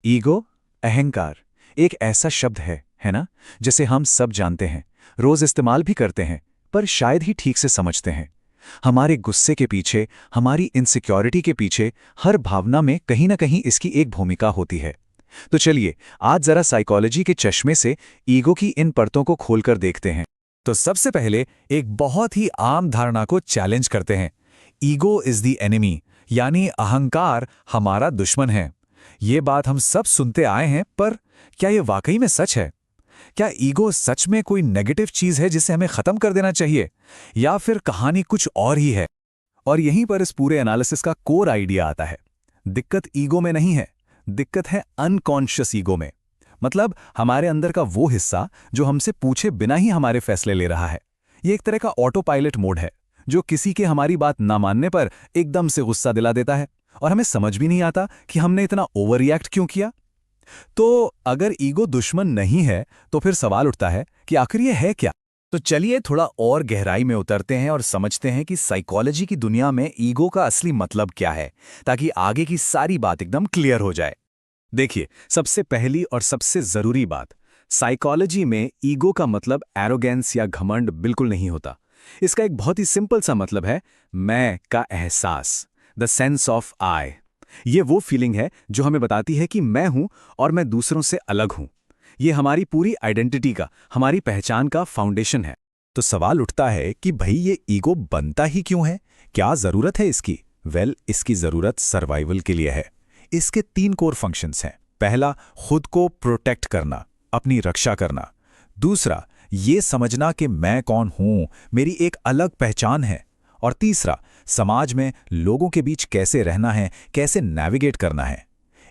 Ego, अहंकार, एक ऐसा शब्द है ना, जिसे हम सब जानते हैं, रोज इस्तेमाल भी करते हैं, पर शायद ही ठीक से समझते हैं। हमारे गुस्से के पीछे, हमारी इनसिक्योरिटी के पीछे, हर भावना में कहीं ना कहीं इसकी एक भूमिका होती है। तो चलिए, आज जरा साइकोलॉजी के चश्मे से ईगो की इन परतों को खोलकर देखते हैं। तो सबसे पहले एक बहुत ही आम धारणा को चैलेंज करते हैं। ईगो इज द एनिमी, यानी अहंकार हमारा दुश्मन है। ये बात हम सब सुनते आए हैं, पर क्या ये वाकई में सच है? क्या ईगो सच में कोई नेगेटिव चीज है जिसे हमें खत्म कर देना चाहिए, या फिर कहानी कुछ और ही है? और यहीं पर इस पूरे एनालिसिस का कोर आइडिया आता है। दिक्कत ईगो में नहीं है, दिक्कत है अनकॉन्शियस ईगो में। मतलब हमारे अंदर का वो हिस्सा जो हमसे पूछे बिना ही हमारे फैसले ले रहा है। ये एक तरह का ऑटो पायलट मोड है, जो किसी के हमारी बात ना मानने पर एकदम से गुस्सा दिला देता है, और हमें समझ भी नहीं आता कि हमने इतना ओवर रिएक्ट क्यों किया। तो अगर ईगो दुश्मन नहीं है, तो फिर सवाल उठता है कि आखिर ये है क्या? तो चलिए थोड़ा और गहराई में उतरते हैं और समझते हैं कि साइकोलॉजी की दुनिया में ईगो का असली मतलब क्या है, ताकि आगे की सारी बात एकदम क्लियर हो जाए। देखिए, सबसे पहली और सबसे जरूरी बात, साइकोलॉजी में ईगो का मतलब एरोगेंस या घमंड बिल्कुल नहीं होता। इसका एक बहुत ही सिंपल सा मतलब है मैं का एहसास, द सेंस ऑफ आई। ये वो फीलिंग है जो हमें बताती है कि मैं हूं और मैं दूसरों से अलग हूं। ये हमारी पूरी आइडेंटिटी का, हमारी पहचान का फाउंडेशन है। तो सवाल उठता है कि भाई ये ईगो बनता ही क्यों है? क्या जरूरत है इसकी? इसकी जरूरत सर्वाइवल के लिए है। इसके 3 कोर फंक्शंस हैं। पहला, खुद को प्रोटेक्ट करना, अपनी रक्षा करना। दूसरा, ये समझना कि मैं कौन हूं, मेरी एक अलग पहचान है। और तीसरा, समाज में लोगों के बीच कैसे रहना है, कैसे नेविगेट करना है।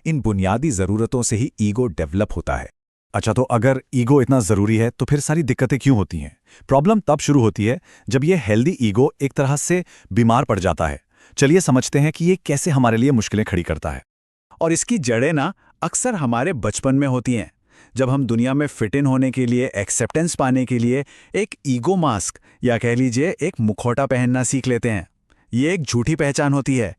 इन बुनियादी जरूरतों से ही ईगो डेवलप होता है। अच्छा, तो अगर ईगो इतना जरूरी है तो फिर सारी दिक्कतें क्यों होती हैं? प्रॉब्लम तब शुरू होती है जब ये हेल्दी ईगो एक तरह से बीमार पड़ जाता है। चलिए समझते हैं कि ये कैसे हमारे लिए मुश्किलें खड़ी करता है। और इसकी जड़ें ना अक्सर हमारे बचपन में होती हैं, जब हम दुनिया में फिट इन होने के लिए, एक्सेप्टेंस पाने के लिए एक ईगो मास्क या कह लीजिए एक मुखौटा पहनना सीख लेते हैं। ये एक झूठी पहचान होती है।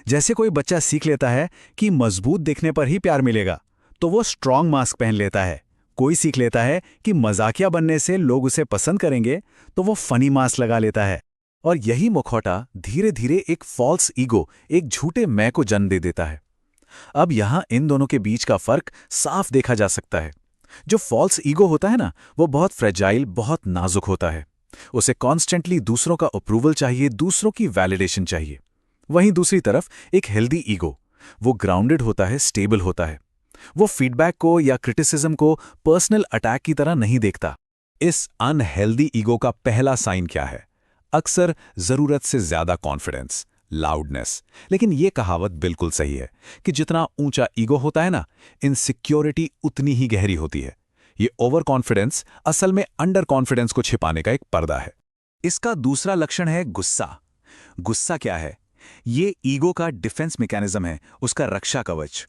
जैसे कोई बच्चा सीख लेता है कि मजबूत दिखने पर ही प्यार मिलेगा, तो वो स्ट्रांग मास्क पहन लेता है। कोई सीख लेता है कि मजाकिया बनने से लोग उसे पसंद करेंगे, तो वो फनी मास्क लगा लेता है। और यही मुखौटा धीरे धीरे एक फॉल्स ईगो, एक झूठे मैं को जन्म दे देता है। अब यहां इन दोनों के बीच का फर्क साफ देखा जा सकता है। जो फॉल्स ईगो होता है ना, वो बहुत फ्रेजाइल, बहुत नाजुक होता है। उसे कॉन्स्टेंटली दूसरों का अप्रूवल चाहिए, दूसरों की वैलिडेशन चाहिए। वहीं दूसरी तरफ एक हेल्दी ईगो, वो ग्राउंडेड होता है, स्टेबल होता है। वो फीडबैक को या क्रिटिसिज्म को पर्सनल अटैक की तरह नहीं देखता। इस अनहेल्दी ईगो का पहला साइन क्या है? अक्सर जरूरत से ज्यादा कॉन्फिडेंस, लाउडनेस। लेकिन यह कहावत बिल्कुल सही है कि जितना ऊंचा ईगो होता है ना, इनसिक्योरिटी उतनी ही गहरी होती है। ये ओवर कॉन्फिडेंस असल में अंडर कॉन्फिडेंस को छिपाने का एक पर्दा है। इसका दूसरा लक्षण है गुस्सा। गुस्सा क्या है? ये ईगो का डिफेंस मैकेनिज्म है, उसका रक्षा कवच।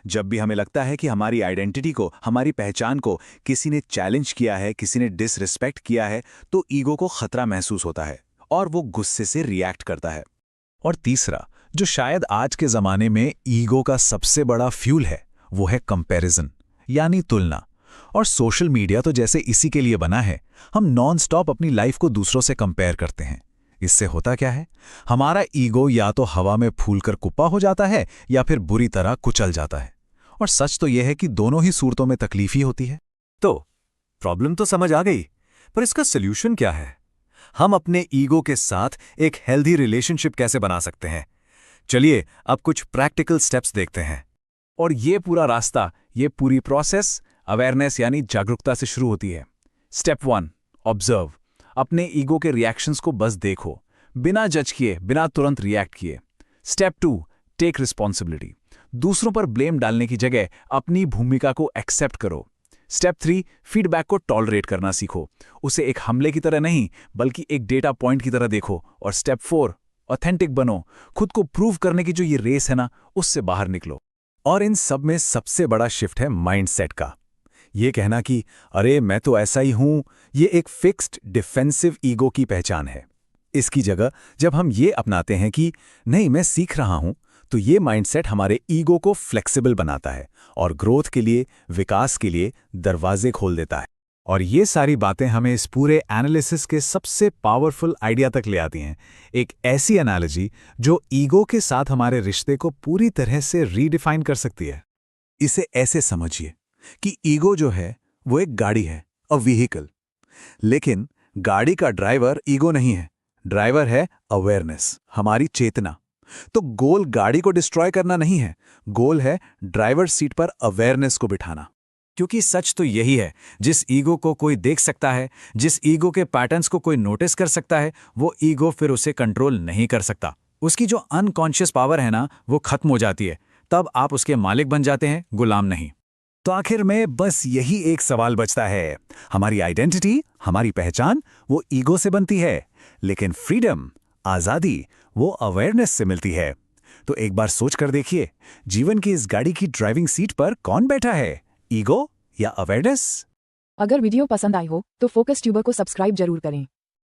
जब भी हमें लगता है कि हमारी आइडेंटिटी को, हमारी पहचान को किसी ने चैलेंज किया है, किसी ने डिसरिस्पेक्ट किया है, तो ईगो को खतरा महसूस होता है और वो गुस्से से रिएक्ट करता है। और तीसरा, जो शायद आज के जमाने में ईगो का सबसे बड़ा फ्यूल है, वो है कंपैरिजन, यानी तुलना। और सोशल मीडिया तो जैसे इसी के लिए बना है। हम नॉन स्टॉप अपनी लाइफ को दूसरों से कंपेयर करते हैं। इससे होता क्या है? हमारा ईगो या तो हवा में फूलकर कुप्पा हो जाता है, या फिर बुरी तरह कुचल जाता है। और सच तो यह है कि दोनों ही सूरतों में तकलीफ ही होती है। तो प्रॉब्लम तो समझ आ गई, पर इसका सोल्यूशन क्या है? हम अपने ईगो के साथ एक हेल्दी रिलेशनशिप कैसे बना सकते हैं? चलिए अब कुछ प्रैक्टिकल स्टेप्स देखते हैं। और ये पूरा रास्ता, ये पूरी प्रोसेस अवेयरनेस यानी जागरूकता से शुरू होती है। Step 1, observe. अपने ईगो के रिएक्शंस को बस देखो, बिना जज किए, बिना तुरंत रिएक्ट किए। Step 2, take responsibility. दूसरों पर ब्लेम डालने की जगह अपनी भूमिका को एक्सेप्ट करो। स्टेप 3, फीडबैक को टॉलरेट करना सीखो। उसे एक हमले की तरह नहीं, बल्कि एक डेटा पॉइंट की तरह देखो। और स्टेप 4, ऑथेंटिक बनो। खुद को प्रूव करने की जो ये रेस है ना, उससे बाहर निकलो। और इन सब में सबसे बड़ा शिफ्ट है माइंडसेट का। ये कहना कि अरे मैं तो ऐसा ही हूं, ये एक फिक्स्ड डिफेंसिव ईगो की पहचान है। इसकी जगह जब हम ये अपनाते हैं कि नहीं, मैं सीख रहा हूं, तो ये माइंडसेट हमारे ईगो को फ्लेक्सिबल बनाता है और ग्रोथ के लिए, विकास के लिए दरवाजे खोल देता है। और ये सारी बातें हमें इस पूरे एनालिसिस के सबसे पावरफुल आइडिया तक ले आती हैं, एक ऐसी एनालॉजी जो ईगो के साथ हमारे रिश्ते को पूरी तरह से रीडिफाइन कर सकती है। इसे ऐसे समझिए कि ईगो जो है वो एक गाड़ी है, अ व्हीकल। लेकिन गाड़ी का ड्राइवर ईगो नहीं है, ड्राइवर है अवेयरनेस, हमारी चेतना। तो गोल गाड़ी को डिस्ट्रॉय करना नहीं है, गोल है ड्राइवर सीट पर अवेयरनेस को बिठाना। क्योंकि सच तो यही है, जिस ईगो को कोई देख सकता है, जिस ईगो के पैटर्न्स को कोई नोटिस कर सकता है, वो ईगो फिर उसे कंट्रोल नहीं कर सकता। उसकी जो अनकॉन्शियस पावर है ना, वो खत्म हो जाती है। तब आप उसके मालिक बन जाते हैं, गुलाम नहीं। तो आखिर में बस यही एक सवाल बचता है, हमारी आइडेंटिटी, हमारी पहचान वो ईगो से बनती है, लेकिन फ्रीडम, आज़ादी, वो अवेयरनेस से मिलती है। तो एक बार सोच कर देखिए, जीवन की इस गाड़ी की ड्राइविंग सीट पर कौन बैठा है, ईगो या अवेयरनेस? अगर वीडियो पसंद आई हो तो फोकस ट्यूबर को सब्सक्राइब जरूर करें।